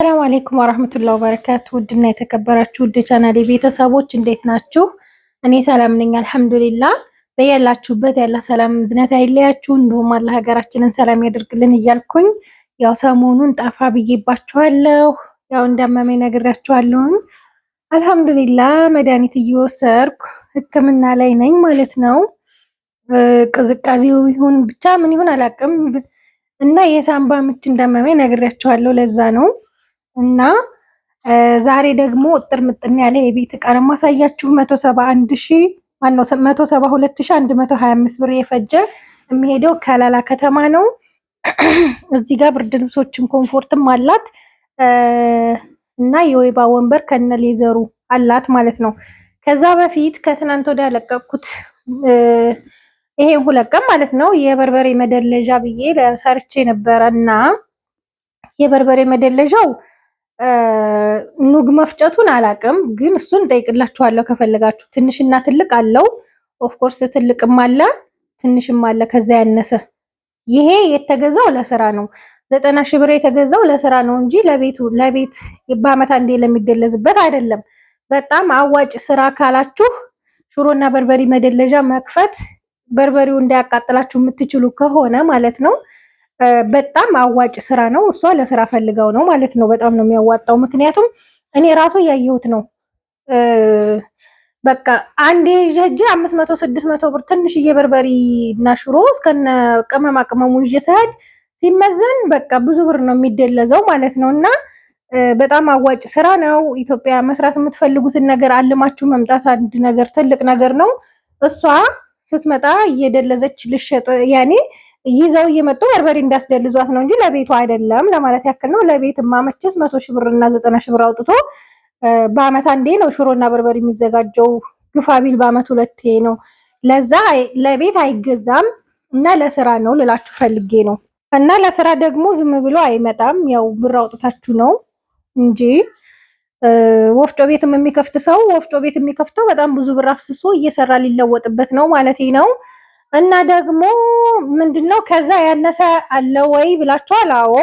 ሰላም አለይኩም ወራህመቱላሂ ወበረካቱ። ውድና የተከበራችሁ ውድ ቻናሌ ቤተሰቦች እንዴት ናችሁ? እኔ ሰላም ነኝ አልሐምዱሊላህ። በያላችሁበት ያለ ሰላም ዝነት አይለያችሁ፣ እንዲሁም አላህ ሀገራችንን ሰላም ያደርግልን እያልኩኝ ያው ሰሞኑን ጠፋ ብዬባችኋለሁ። ያው እንዳመመኝ ነግራችኋለሁ። አልሐምዱሊላህ መድኃኒት እየወሰድኩ ሕክምና ላይ ነኝ ማለት ነው። ቅዝቃዜው ይሁን ብቻ ምን ይሁን አላውቅም እና የሳምባ ምች እንዳመመኝ ነግራችኋለሁ። ለዛ ነው እና ዛሬ ደግሞ እጥር ምጥን ያለ የቤት ዕቃ ነው ማሳያችሁ። 172125 ብር የፈጀ የሚሄደው ከላላ ከተማ ነው። እዚህ ጋር ብርድ ልብሶችም ኮምፎርትም አላት እና የወይባ ወንበር ከነ ሌዘሩ አላት ማለት ነው። ከዛ በፊት ከትናንት ወዲያ ያለቀኩት ይሄ ሁለት ቀን ማለት ነው የበርበሬ መደለዣ ብዬ ሰርቼ ነበረ እና የበርበሬ መደለዣው ኑግ መፍጨቱን አላቅም፣ ግን እሱን ጠይቅላችኋለሁ ከፈለጋችሁ። ትንሽና ትልቅ አለው። ኦፍኮርስ ትልቅም አለ ትንሽም አለ ከዛ ያነሰ። ይሄ የተገዛው ለስራ ነው። 90 ሺህ ብር የተገዛው ለስራ ነው እንጂ ለቤት በአመት አንዴ ለሚደለዝበት አይደለም። በጣም አዋጭ ስራ ካላችሁ ሽሮና በርበሬ መደለዣ መክፈት፣ በርበሬው እንዳያቃጥላችሁ የምትችሉ ከሆነ ማለት ነው በጣም አዋጭ ስራ ነው። እሷ ለስራ ፈልገው ነው ማለት ነው። በጣም ነው የሚያዋጣው። ምክንያቱም እኔ ራሱ ያየሁት ነው። በቃ አንዴ ጀጀ 500 600 ብር ትንሽዬ በርበሬ እና ሽሮ እስከነ ቅመማ ቅመሙ ይዤ ስሄድ ሲመዘን በቃ ብዙ ብር ነው የሚደለዘው ማለት ነው። እና በጣም አዋጭ ስራ ነው። ኢትዮጵያ መስራት የምትፈልጉትን ነገር አልማችሁ መምጣት አንድ ነገር ትልቅ ነገር ነው። እሷ ስትመጣ እየደለዘች ልሸጥ ያኔ ይዘው እየመጡ በርበሬ እንዳስደልዟት ነው እንጂ ለቤቱ አይደለም ለማለት ያክል ነው። ለቤት ማመቸስ 100 ሺህ ብር እና 90 ሺህ ብር አውጥቶ በአመት አንዴ ነው ሽሮና በርበሬ የሚዘጋጀው። ግፋቢል በአመት ሁለቴ ነው። ለዛ ለቤት አይገዛም እና ለስራ ነው ልላችሁ ፈልጌ ነው። እና ለስራ ደግሞ ዝም ብሎ አይመጣም። ያው ብር አውጥታችሁ ነው እንጂ ወፍጮ ቤትም የሚከፍት ሰው ወፍጮ ቤት የሚከፍተው በጣም ብዙ ብር አፍስሶ እየሰራ ሊለወጥበት ነው ማለት ነው። እና ደግሞ ምንድነው ከዛ ያነሰ አለ ወይ ብላችኋል? አዎ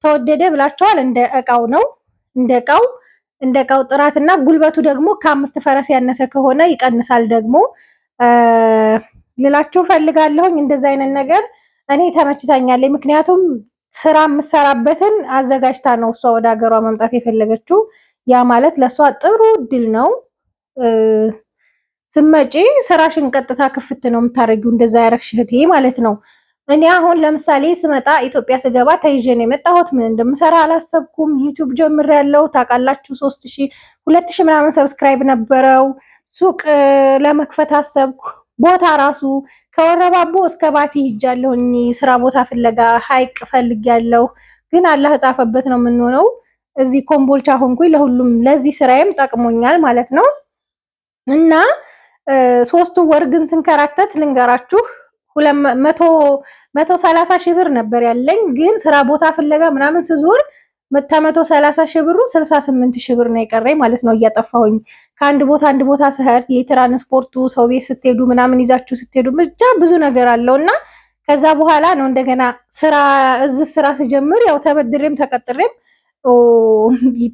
ተወደደ ብላችኋል። እንደ እቃው ነው። እንደ እቃው ጥራትና ጉልበቱ ደግሞ ከ5 ፈረስ ያነሰ ከሆነ ይቀንሳል ደግሞ ልላችሁ ፈልጋለሁኝ። እንደዛ አይነት ነገር እኔ ተመችታኛለች። ምክንያቱም ስራ የምሰራበትን አዘጋጅታ ነው እሷ ወደ ሀገሯ መምጣት የፈለገችው። ያ ማለት ለሷ ጥሩ እድል ነው። ስመጪ ስራሽን ቀጥታ ክፍት ነው የምታረጊው። እንደዛ ያረግሽ እህቴ ማለት ነው። እኔ አሁን ለምሳሌ ስመጣ ኢትዮጵያ ስገባ ተይዤ ነው የመጣሁት። ምን እንደምሰራ አላሰብኩም። ዩቲዩብ ጀምሬያለሁ ታውቃላችሁ። 3000 2000 ምናምን ሰብስክራይብ ነበረው። ሱቅ ለመክፈት አሰብኩ። ቦታ ራሱ ከወረባቦ እስከ ባቲ ሂጃለሁኝ ስራ ቦታ ፍለጋ። ሀይቅ ፈልጊያለሁ፣ ግን አላህ ጻፈበት ነው የምንሆነው። እዚህ ኮምቦልቻ ሆንኩኝ። ለሁሉም ለዚህ ስራዬም ጠቅሞኛል ማለት ነው። እና 3 ወር ግን ስንከራተት ልንገራችሁ 130 ሺህ ብር ነበር ያለኝ። ግን ስራ ቦታ ፍለጋ ምናምን ስዞር 130 ሺህ ብሩ 68 ሺህ ብር ነው የቀረኝ ማለት ነው። እያጠፋሁኝ ከአንድ ቦታ አንድ ቦታ ስሄድ የትራንስፖርቱ ሰው ቤት ስትሄዱ ምናምን ይዛችሁ ስትሄዱ ብቻ ብዙ ነገር አለውና ከዛ በኋላ ነው እንደገና እዚህ ስራ ስጀምር ያው ተበድሬም ተቀጥሬም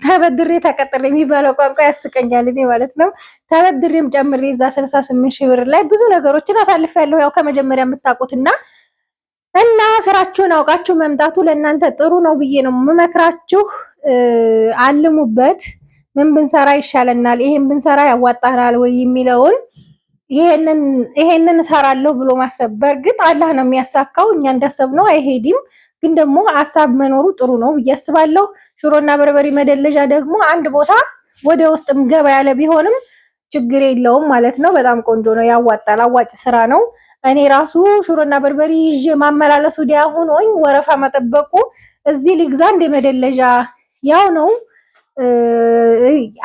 ተበድሬ ተቀጥሬ የሚባለው ቋንቋ ያስቀኛል እኔ ማለት ነው። ተበድሬም ጨምሬ እዛ 68 ሺህ ብር ላይ ብዙ ነገሮችን አሳልፌያለሁ። ያው ከመጀመሪያ የምታውቁትና ስራችሁን አውቃችሁ መምጣቱ ለእናንተ ጥሩ ነው ብዬ ነው የምመክራችሁ። አልሙበት። ምን ብንሰራ ይሻለናል፣ ይሄን ብንሰራ ያዋጣናል ወይ የሚለውን ይሄንን እሰራለሁ ብሎ ማሰብ። በእርግጥ አላህ ነው የሚያሳካው፣ እኛ እንዳሰብነው አይሄድም። ግን ደግሞ ሀሳብ መኖሩ ጥሩ ነው ብዬ አስባለሁ። ሽሮና በርበሬ መደለዣ ደግሞ አንድ ቦታ ወደ ውስጥም ገባ ያለ ቢሆንም ችግር የለውም ማለት ነው። በጣም ቆንጆ ነው፣ ያዋጣል፣ አዋጭ ስራ ነው። እኔ ራሱ ሽሮና በርበሬ ይዤ ማመላለሱ ዲያሁን ወይ ወረፋ መጠበቁ እዚህ ልግዛ እንደ መደለዣ ያው ነው።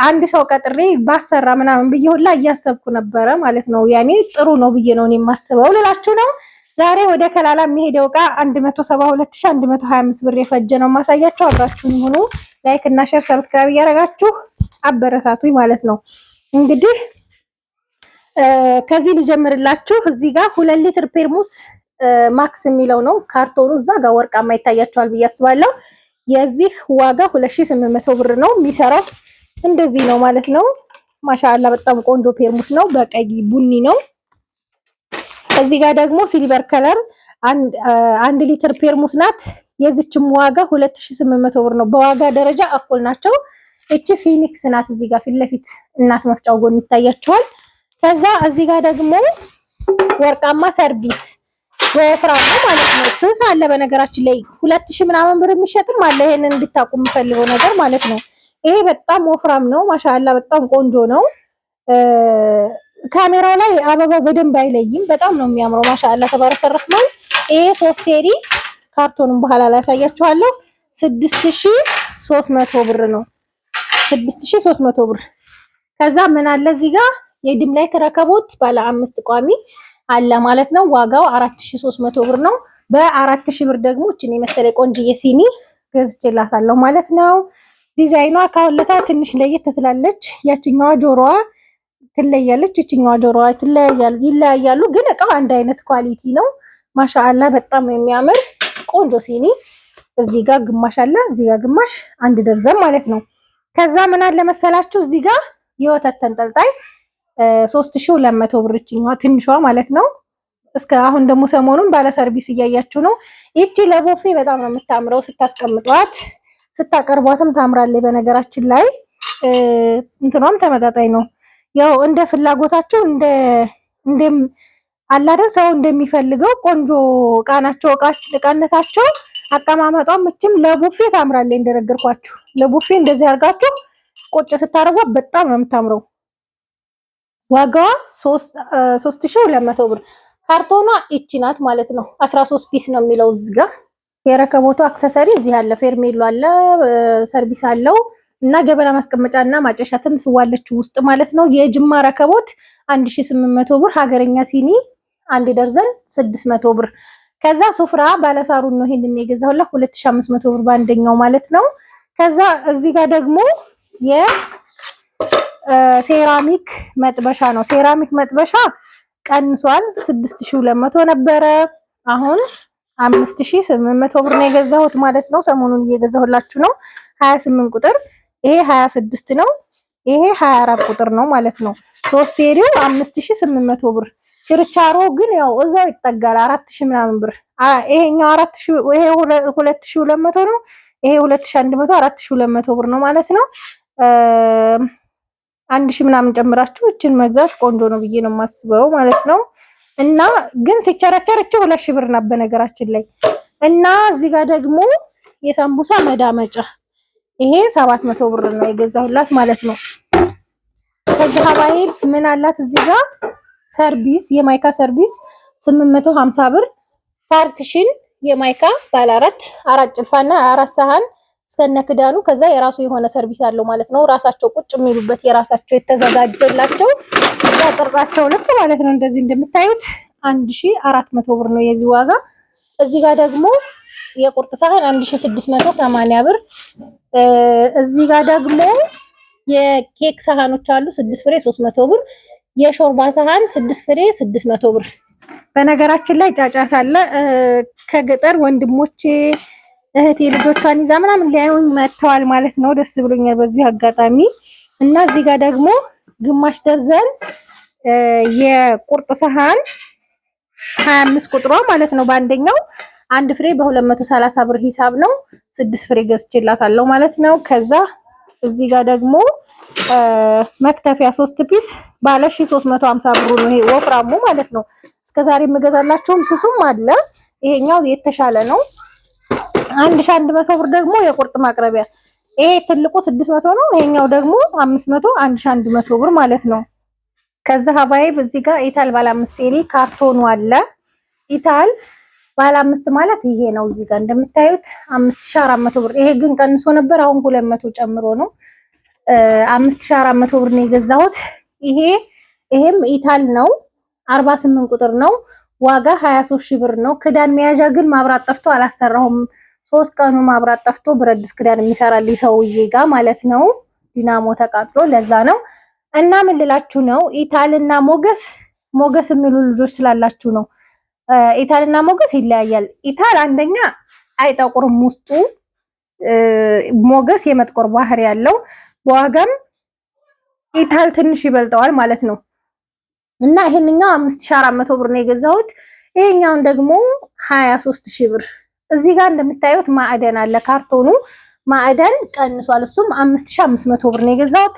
አንድ ሰው ቀጥሬ ባሰራ ምናምን ብዬ ሁላ እያሰብኩ ነበረ ማለት ነው። ያኔ ጥሩ ነው ብዬ ነው እኔ የማስበው ልላችሁ ነው። ዛሬ ወደ ከላላ የሚሄደው ዕቃ 172125 ብር የፈጀ ነው ማሳያችሁ። አብራችሁን ሁኑ። ላይክ እና ሼር ሰብስክራይብ እያደረጋችሁ አበረታቱኝ ማለት ነው። እንግዲህ ከዚህ ልጀምርላችሁ። እዚህ ጋር 2 ሊትር ፔርሙስ ማክስ የሚለው ነው ካርቶኑ። እዛ ጋር ወርቃማ ይታያችኋል ብዬ አስባለሁ። የዚህ ዋጋ 2800 ብር ነው። የሚሰራው እንደዚህ ነው ማለት ነው። ማሻአላ በጣም ቆንጆ ፔርሙስ ነው። በቀይ ቡኒ ነው። እዚህ ጋር ደግሞ ሲልቨር ከለር አንድ ሊትር ፔርሙስ ናት። የዚችም ዋጋ 2800 ብር ነው። በዋጋ ደረጃ እኩል ናቸው። እቺ ፊኒክስ ናት። እዚህ ጋር ፊት ለፊት እናት መፍጫው ጎን ይታያቸዋል። ከዛ እዚህ ጋር ደግሞ ወርቃማ ሰርቪስ ወፍራም ነው ማለት ነው። ስንት አለ በነገራችን ላይ 2000 ምናምን ብር የሚሸጥም አለ። ይሄንን እንድታቁ የምፈልገው ነገር ማለት ነው። ይሄ በጣም ወፍራም ነው። ማሻአላ በጣም ቆንጆ ነው። ካሜራው ላይ አበባው በደንብ አይለይም። በጣም ነው የሚያምረው። ማሻአላ ተባረከ ረህማን። ይሄ 3 ሴሪ ካርቶኑን በኋላ ላይ ያሳያችኋለሁ። 6300 ብር ነው። 6300 ብር። ከዛ ምን አለ እዚህ ጋር የዲም ላይት ረከቦት ባለ 5 ቋሚ አለ ማለት ነው። ዋጋው 4300 ብር ነው። በ4000 ብር ደግሞ እቺን የመሰለ ቆንጅዬ ሲኒ ገዝቼላታለሁ ማለት ነው። ዲዛይኗ ካሁለታ ትንሽ ለየት ትላለች። ያችኛዋ ጆሮዋ ትለያለች፣ እቺኛዋ ጆሮዋ ይለያያሉ፣ ግን እቃው አንድ አይነት ኳሊቲ ነው። ማሻአላ በጣም የሚያምር ቆንጆ ሲኒ። እዚህ ጋር ግማሽ አለ፣ እዚህ ጋር ግማሽ፣ አንድ ደርዘን ማለት ነው። ከዛ ምን አለ መሰላችሁ እዚህ ጋር የወተት ተንጠልጣይ 3200 ብር እቺኛዋ ትንሿ ማለት ነው። እስከ አሁን ደግሞ ሰሞኑን ባለ ሰርቪስ እያያችሁ ነው። ይቺ ለቦፌ በጣም ነው የምታምረው። ስታስቀምጧት ስታቀርቧትም ታምራለች። በነገራችን ላይ እንትኗም ተመጣጣኝ ነው። ያው እንደ ፍላጎታቸው እንደ አላደን ሰው እንደሚፈልገው ቆንጆ እቃናቸው እቃነታቸው አቀማመጧም እችም ለቡፌ ታምራለች። እንደነገርኳችሁ ለቡፌ እንደዚህ አድርጋችሁ ቁጭ ስታረጓት በጣም ነው የምታምረው። ዋጋዋ 3200 ብር። ካርቶኗ እቺ ናት ማለት ነው። 13 ፒስ ነው የሚለው እዚህ ጋር። የረከቦቱ አክሰሰሪ እዚህ አለ። ፌርሜሎ አለ፣ ሰርቪስ አለው እና ጀበና ማስቀመጫ እና ማጨሻ ትንስዋለች ውስጥ ማለት ነው። የጅማ ረከቦት 1800 ብር። ሀገረኛ ሲኒ አንድ ደርዘን 600 ብር። ከዛ ሱፍራ ባለሳሩን ነው ይሄንን የገዛሁላት 2500 ብር በአንደኛው ማለት ነው። ከዛ እዚህ ጋር ደግሞ ሴራሚክ መጥበሻ ነው። ሴራሚክ መጥበሻ ቀንሷል። 6200 ነበረ። አሁን 5800 ብር ነው የገዛሁት ማለት ነው። ሰሞኑን እየገዛሁላችሁ ነው። 28 ቁጥር ይሄ 26 ነው። ይሄ 24 ቁጥር ነው ማለት ነው። 3 ሴሪው 5800 ብር። ችርቻሮ ግን ያው እዛው ይጠጋል 4000 ምናምን ብር። ይሄኛው 4000 ይሄ 2200 ነው። ይሄ 2100 4200 ብር ነው ማለት ነው። 1000 ምናምን ጨምራችሁ እችን መግዛት ቆንጆ ነው ብዬ ነው የማስበው ማለት ነው። እና ግን ሲቸረቸር እቺ 2000 ብር ነው በነገራችን ላይ። እና እዚህ ጋር ደግሞ የሳምቡሳ መዳመጫ ይሄ 700 ብር ነው የገዛሁላት ማለት ነው። ከዛ ሀባይ ምን አላት እዚህ ጋር ሰርቪስ የማይካ ሰርቪስ 850 ብር። ፓርቲሽን የማይካ ባለ 4 ጭልፋና 4 ሳህን እስከነ ክዳኑ። ከዛ የራሱ የሆነ ሰርቪስ አለው ማለት ነው። ራሳቸው ቁጭ የሚሉበት የራሳቸው የተዘጋጀላቸው ቅርጻቸው ልክ ማለት ነው። እንደዚህ እንደምታዩት 1400 ብር ነው የዚህ ዋጋ። እዚህ ጋር ደግሞ የቁርጥ ሳህን 1680 ብር። እዚህ ጋር ደግሞ የኬክ ሳህኖች አሉ 6 ፍሬ 300 ብር። የሾርባ ሳህን 6 ፍሬ 600 ብር። በነገራችን ላይ ጫጫታ አለ። ከገጠር ወንድሞቼ እህቴ ልጆቿን ይዛ ምናምን ሊያዩኝ መጥተዋል ማለት ነው። ደስ ብሎኛል በዚህ አጋጣሚ። እና እዚህ ጋር ደግሞ ግማሽ ደርዘን የቁርጥ ሳህን 25 ቁጥሯ ማለት ነው። በአንደኛው አንድ ፍሬ በ230 ብር ሂሳብ ነው። 6 ፍሬ ገዝቼላታለሁ ማለት ነው። ከዛ እዚህ ጋር ደግሞ መክተፊያ 3 ፒስ ባለ 1350 ብር ነው። ይሄ ወፍራሙ ማለት ነው። እስከዛሬ የምገዛላችሁም ስሱም አለ። ይሄኛው የተሻለ ነው። 1100 ብር ደግሞ የቁርጥ ማቅረቢያ። ይሄ ትልቁ 600 ነው። ይሄኛው ደግሞ 500 1100 ብር ማለት ነው። ከዛ ሀባይ በዚህ ጋር ኢታል ባለ 5 ሴሪ ካርቶኑ አለ። ኢታል ባለ 5 ማለት ይሄ ነው። እዚህ ጋር እንደምታዩት 5400 ብር። ይሄ ግን ቀንሶ ነበር። አሁን 200 ጨምሮ ነው። 5400 ብር ነው የገዛሁት። ይሄም ኢታል ነው። 48 ቁጥር ነው። ዋጋ 23000 ብር ነው። ክዳን መያዣ ግን ማብራት ጠፍቶ አላሰራሁም። 3 ቀኑ ማብራት ጠፍቶ ብረት ድስት ክዳን የሚሰራልኝ ሰውዬ ጋር ማለት ነው። ዲናሞ ተቃጥሎ ለዛ ነው። እና ምን ልላችሁ ነው ኢታልና ሞገስ የሚሉ ልጆች ስላላችሁ ነው። ኢታልና ሞገስ ይለያያል። ኢታል አንደኛ አይጠቁርም ውስጡ ሞገስ የመጥቆር ባህሪ ያለው በዋጋም ኢታል ትንሽ ይበልጠዋል ማለት ነው። እና ይሄንኛው 5400 ብር ነው የገዛሁት። ይሄኛውን ደግሞ 23000 ብር። እዚህ ጋር እንደምታዩት ማዕደን አለ። ካርቶኑ ማዕደን ቀንሷል። እሱም 5500 ብር ነው የገዛሁት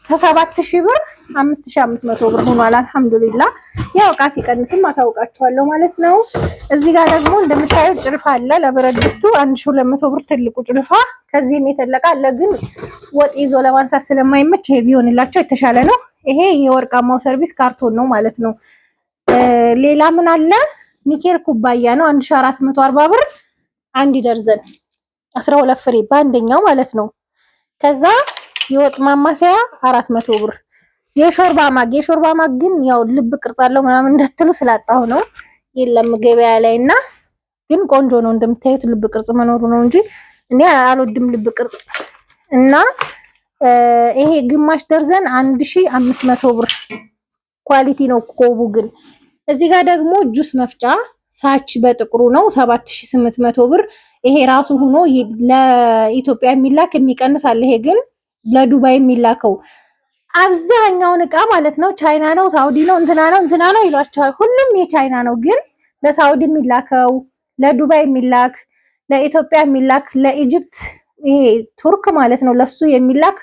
ከ7000 ብር 5500 ብር ሆኗል። አልሐምዱሊላህ ያው ዕቃ ሲቀንስም አሳውቃችኋለሁ ማለት ነው። እዚህ ጋር ደግሞ እንደምታዩት ጭልፋ አለ ለብረት ድስቱ 1200 ብር ትልቁ ጭልፋ። ከዚህም የተለቀ አለ ግን ወጥ ይዞ ለማንሳት ስለማይመች ይሄ ቢሆንላቸው የተሻለ ነው። ይሄ የወርቃማው ሰርቪስ ካርቶን ነው ማለት ነው። ሌላ ምን አለ? ኒኬል ኩባያ ነው 1440 ብር አንድ ደርዘን 12 ፍሬ በአንደኛው ማለት ነው። ከዛ የወጥ ማማሰያ 400 ብር። የሾርባ ማግ ግን ያው ልብ ቅርጽ አለው ምናምን እንዳትሉ ስላጣሁ ነው የለም ገበያ ላይ እና ግን ቆንጆ ነው እንደምታዩት ልብ ቅርጽ መኖሩ ነው እንጂ እኔ አልወድም ልብ ቅርጽ እና ይሄ ግማሽ ደርዘን 1500 ብር ኳሊቲ ነው ኮቡ ግን። እዚህ ጋር ደግሞ ጁስ መፍጫ ሳች በጥቁሩ ነው 7800 ብር። ይሄ ራሱ ሆኖ ለኢትዮጵያ የሚላክ የሚቀንስ አለ። ይሄ ግን ለዱባይ የሚላከው አብዛኛውን እቃ ማለት ነው ቻይና ነው ሳውዲ ነው እንትና ነው ይሏቸዋል። ሁሉም የቻይና ነው ግን ለሳውዲ የሚላከው ለዱባይ የሚላክ ለኢትዮጵያ የሚላክ ለኢጅፕት ይሄ ቱርክ ማለት ነው ለሱ የሚላክ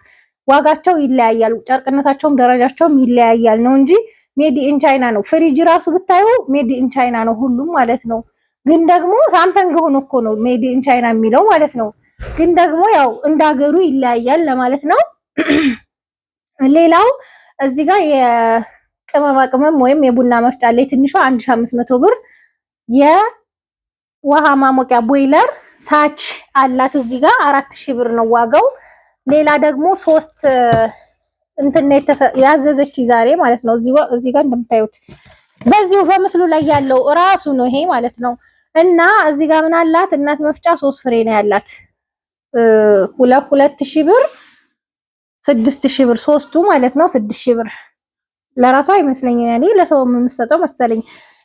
ዋጋቸው ይለያያል። ጨርቅነታቸውም ደረጃቸውም ይለያያል ነው እንጂ ሜዲ ኢን ቻይና ነው። ፍሪጅ ራሱ ብታዩ ሜዲ ኢን ቻይና ነው ሁሉም ማለት ነው። ግን ደግሞ ሳምሰንግ ሆኖ እኮ ነው ሜዲ ኢን ቻይና የሚለው ማለት ነው። ግን ደግሞ ያው እንዳገሩ ይለያያል ለማለት ነው። ሌላው እዚህ ጋር የቅመማ ቅመም ወይም የቡና መፍጫ ላይ ትንሿ 1500 ብር የውሃ ማሞቂያ ቦይለር ሳች አላት እዚህ ጋር 4000 ብር ነው ዋጋው። ሌላ ደግሞ 3 እንትን ያዘዘች ዛሬ ማለት ነው። እዚህ ጋር እንደምታዩት በዚሁ በምስሉ ላይ ያለው ራሱ ነው ይሄ ማለት ነው። እና እዚህ ጋር ምን አላት እናት መፍጫ 3 ፍሬ ነው ያላት 2000 ብር 6000 ብር ሶስቱ ማለት ነው 6000 ብር ለራሷ አይመስለኝም ያኔ ለሰው የምትሰጠው መሰለኝ።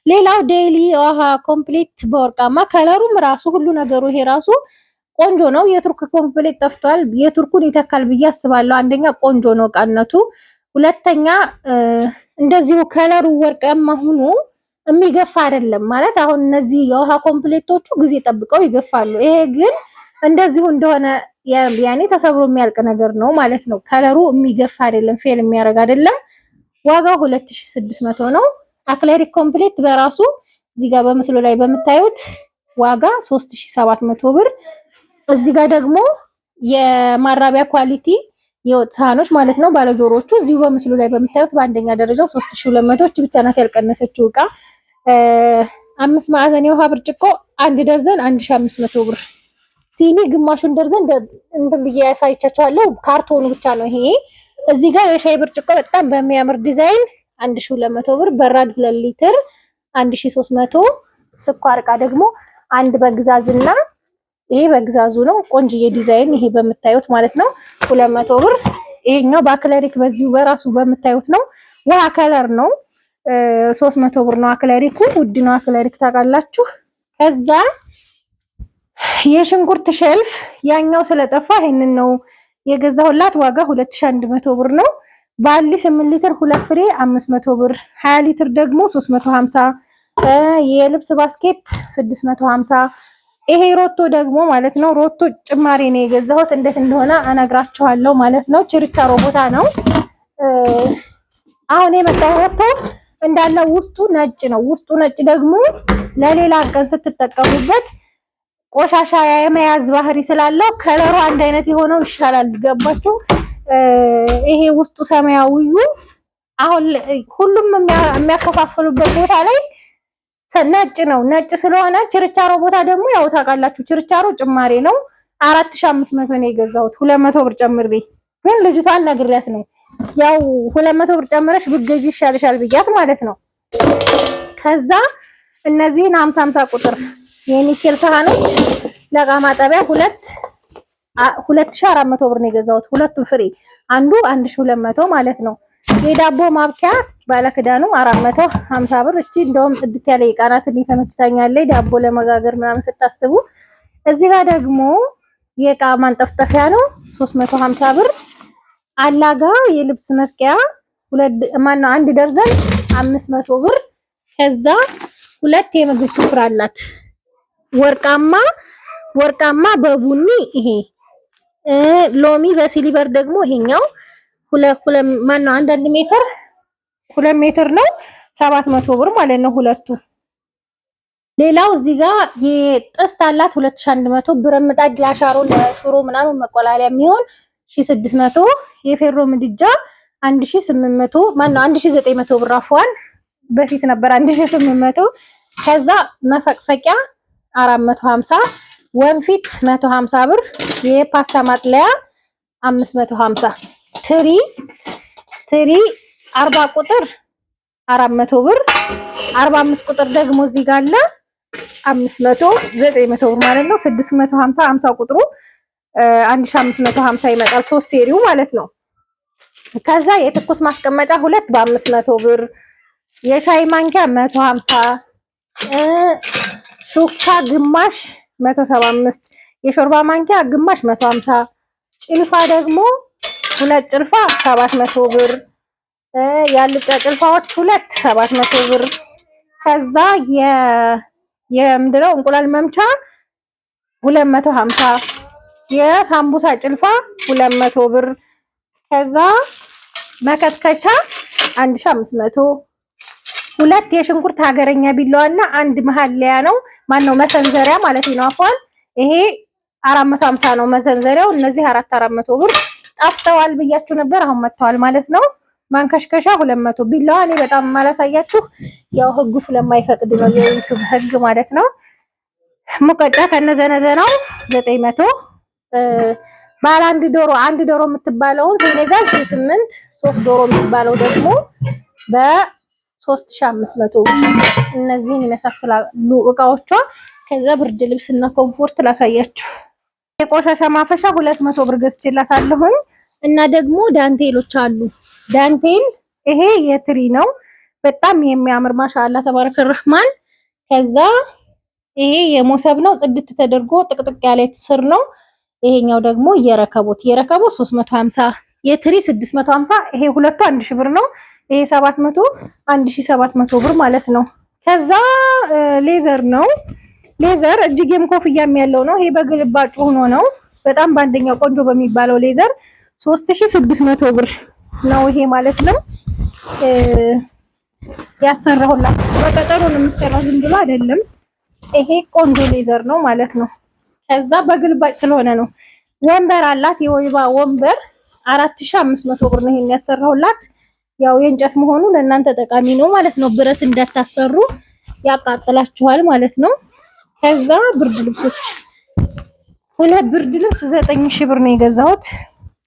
ሌላው ዴይሊ ውሃ ኮምፕሊት በወርቃማ ከለሩም ራሱ ሁሉ ነገሩ ይሄ ራሱ ቆንጆ ነው። የቱርክ ኮምፕሊት ጠፍቷል። የቱርኩን ይተካል ብዬ አስባለሁ። አንደኛ ቆንጆ ነው ቃነቱ፣ ሁለተኛ እንደዚሁ ከለሩ ወርቃማ ሆኖ የሚገፋ አይደለም ማለት አሁን እነዚህ የውሃ ኮምፕሊቶቹ ጊዜ ጠብቀው ይገፋሉ። ይሄ ግን እንደዚሁ እንደሆነ ያኔ ተሰብሮ የሚያልቅ ነገር ነው ማለት ነው። ከለሩ የሚገፋ አይደለም፣ ፌል የሚያደርግ አይደለም። ዋጋው 2600 ነው። አክለሪክ ኮምፕሊት በራሱ እዚህ ጋር በምስሉ ላይ በምታዩት ዋጋ 3700 ብር። እዚህ ጋር ደግሞ የማራቢያ ኳሊቲ የወጥ ሳህኖች ማለት ነው ባለጆሮቹ እዚሁ በምስሉ ላይ በምታዩት በአንደኛ ደረጃው 3200 ብቻ ናት ያልቀነሰችው ዕቃ። 5 ማዕዘን የውሃ ብርጭቆ 1 ደርዘን 1500 ብር። ሲኒ ግማሹን ደርዘን እንትን ብዬ ያሳይቻችኋለሁ። ካርቶኑ ብቻ ነው ይሄ። እዚህ ጋር የሻይ ብርጭቆ በጣም በሚያምር ዲዛይን 1200 ብር። በራድ 2 ሊትር 1300። ስኳር ዕቃ ደግሞ አንድ በግዛዝና ይሄ በግዛዙ ነው ቆንጅዬ ዲዛይን ይሄ በምታዩት ማለት ነው 200 ብር። ይሄኛው በአክለሪክ በዚሁ በራሱ በምታዩት ነው። ውሃ ከለር ነው 300 ብር ነው። አክለሪኩ ውድ ነው። አክለሪክ ታውቃላችሁ። ከዛ የሽንኩርት ሸልፍ ያኛው ስለጠፋ ይሄንን ነው የገዛሁላት። ዋጋ 2100 ብር ነው። ባሊ 8 ሊትር 2 ፍሬ 500 ብር። 20 ሊትር ደግሞ 350። የልብስ ባስኬት 650። ይሄ ሮቶ ደግሞ ማለት ነው ሮቶ ጭማሪ ነው የገዛሁት። እንዴት እንደሆነ አነግራችኋለሁ ማለት ነው። ችርቻሮ ቦታ ነው አሁን የመጣው ሮቶ እንዳለ ውስጡ ነጭ ነው። ውስጡ ነጭ ደግሞ ለሌላ ቀን ስትጠቀሙበት ቆሻሻ የመያዝ ባህሪ ስላለው ከለሩ አንድ አይነት የሆነው ይሻላል። ገባችሁ? ይሄ ውስጡ ሰማያዊው አሁን ሁሉም የሚያከፋፍሉበት ቦታ ላይ ነጭ ነው። ነጭ ስለሆነ ችርቻሮ ቦታ ደግሞ ያው ታውቃላችሁ ችርቻሮ ጭማሪ ነው። 4500 ነው የገዛሁት 200 ብር ጨምሬ። ግን ልጅቷን ነግሬያት ነው ያው 200 ብር ጨምረሽ ብትገዢ ይሻልሻል ብያት ማለት ነው። ከዛ እነዚህን 50 ቁጥር የኒኬል ሳህኖች ለዕቃ ማጠቢያ 2400 ብር ነው የገዛሁት። ሁለቱም ፍሬ አንዱ 1200 ማለት ነው። የዳቦ ማብኪያ ባለክዳኑ 450 ብር። እቺ እንደውም ጽድት ያለ የቃናት ተመችታኛለች ዳቦ ለመጋገር ምናምን ስታስቡ። እዚህ ጋር ደግሞ የእቃ ማንጠፍጠፊያ ነው 350 ብር። አላጋ የልብስ መስቀያ አንድ ደርዘን 500 ብር። ከዛ ሁለት የምግብ ስፍራ አላት ወርቃማ በቡኒ ይሄ ሎሚ በሲሊቨር ደግሞ ይሄኛው አንድ ሜትር 2 ሜትር ነው 700 ብር ማለት ነው ሁለቱ። ሌላው እዚህ ጋር የጥስት አላት 2100 ብር። ምጣድ ለአሻሮ ለሽሮ ምናምን መቆላለያ የሚሆን 1600። የፌሮ ምድጃ 1800 1900 ብር አፏን በፊት ነበር 1800። ከዛ መፈቅፈቂያ 450፣ ወንፊት 150 ብር። የፓስታ ማጥለያ 550። ትሪ 40 ቁጥር 400 ብር። 45 ቁጥር ደግሞ እዚህ ጋር አለ 500 900 ብር ማለት ነው። 650 50 ቁጥሩ 1550 ይመጣል 3 ሴሪው ማለት ነው። ከዛ የትኩስ ማስቀመጫ 2 በ500 ብር። የሻይ ማንኪያ 150፣ ሹካ ግማሽ 175፣ የሾርባ ማንኪያ ግማሽ 150፣ ጭልፋ ደግሞ 2 ጭልፋ 700 ብር። ያልጫ ጭልፋዎች 2 700 ብር። ከዛ የምንድነው እንቁላል መምቻ 250፣ የሳምቡሳ ጭልፋ 200 ብር። ከዛ መከትከቻ 1500። ሁለት የሽንኩርት ሀገረኛ ቢላዋና አንድ መሀለያ ነው ማነው መሰንዘሪያ ማለት ነው አፏን። ይሄ 450 ነው መሰንዘሪያው። እነዚህ 400 ብር ጠፍተዋል ብያችሁ ነበር፣ አሁን መጥተዋል ማለት ነው። ማንከሽከሻ 200። ቢላዋ እኔ በጣም ማላሳያችሁ ያው ህጉ ስለማይፈቅድ ነው የዩቲዩብ ህግ ማለት ነው። ሙቀጫ ከነዘነዘናው 900። ባለ አንድ ዶሮ የምትባለውን ሴኔጋል 8፣ 3 ዶሮ የሚባለው ደግሞ በ3500 እነዚህን ይመሳሰላሉ እቃዎቿ። ከዛ ብርድ ልብስና ኮምፎርት ላሳያችሁ። የቆሻሻ ማፈሻ 200 ብር ገዝቼላታለሁኝ። እና ደግሞ ዳንቴሎች አሉ። ዳንቴል ይሄ የትሪ ነው በጣም የሚያምር ማሻአላ ተባረከ ረህማን። ከዛ ይሄ የሞሰብ ነው ጽድት ተደርጎ ጥቅጥቅ ያለ ስር ነው። ይሄኛው ደግሞ የረከቦት 350፣ የትሪ 650። ይሄ ሁለቱ 1000 ብር ነው። ይሄ 700 1700 ብር ማለት ነው። ከዛ ሌዘር ነው። ሌዘር እጅጌም ኮፍያም ያለው ነው። ይሄ በግልባጩ ሆኖ ነው በጣም በአንደኛው ቆንጆ በሚባለው ሌዘር 3600 ብር ነው ይሄ ማለት ነው። ያሰራሁላት በቀጠሮ ነው የምሰራው ዝም ብሎ አይደለም። ይሄ ቆንጆ ሌዘር ነው ማለት ነው። ከዛ በግልባጭ ስለሆነ ነው። ወንበር አላት የወይባ ወንበር 4500 ብር ነው ይሄን ያሰራሁላት። ያው የእንጨት መሆኑ ለእናንተ ጠቃሚ ነው ማለት ነው። ብረት እንዳታሰሩ ያቃጥላችኋል ማለት ነው። ከዛ ብርድ ልብሶች ሁለት ብርድ ልብስ 9000 ብር ነው የገዛሁት።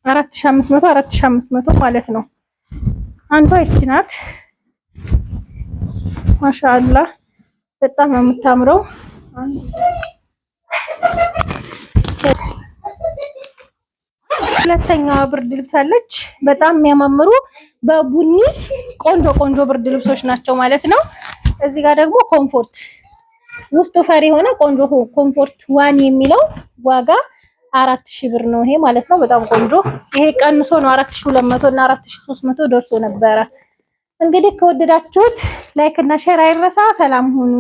4500 ማለት ነው። አንዷ ይቺ ናት ማሻአላ በጣም ነው የምታምረው። ሁለተኛዋ ብርድ ልብስ አለች በጣም የሚያማምሩ በቡኒ ቆንጆ ብርድ ልብሶች ናቸው ማለት ነው። እዚህ ጋር ደግሞ ኮምፎርት ውስጡ ፈሪ የሆነ ቆንጆ ኮምፎርት ዋን የሚለው ዋጋ 4000 ብር ነው ይሄ ማለት ነው። በጣም ቆንጆ ይሄ ቀንሶ ነው 4200 እና 4300 ደርሶ ነበረ። እንግዲህ ከወደዳችሁት ላይክ እና ሼር አይረሳ። ሰላም ሁኑ።